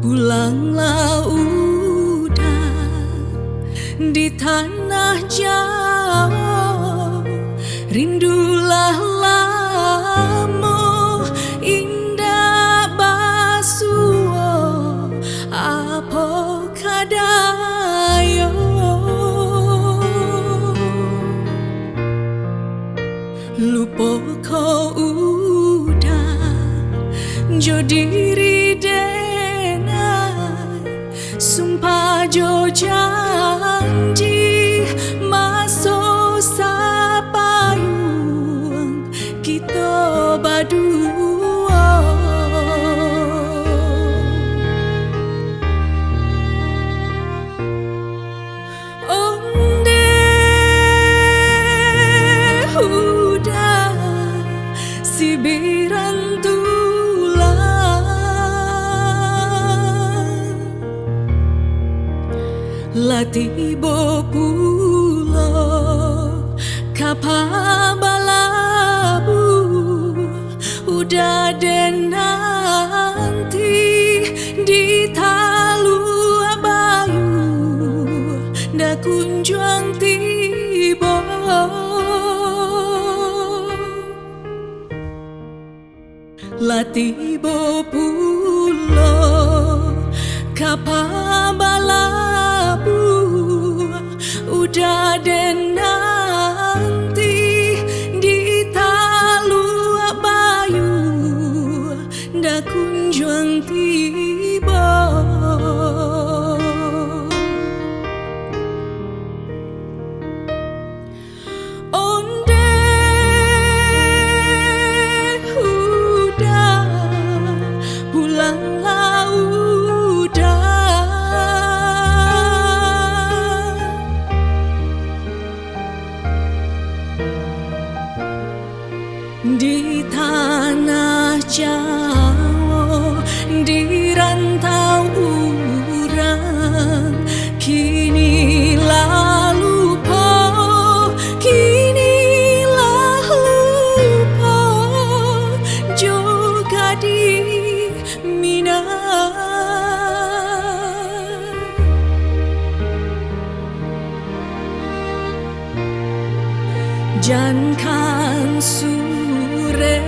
Pulanglah udah di tanah jauh, rindulah lamo indah basuo apa kadayo. Lupa kau udah jo diri denai, sumpah jo janji masuk sapayung kita berdua. Onde udah si latibo pulo kapabalabu udah den nanti di talu abayu nda kunjuang tibo. Latibo pulo kapabalabu udah den nanti di talu abayu nda kunjuang tiba. Onde udah pulanglah di tanah Jawa, di rantau urang, kini lalu lupa juga di Minang. Jangan sure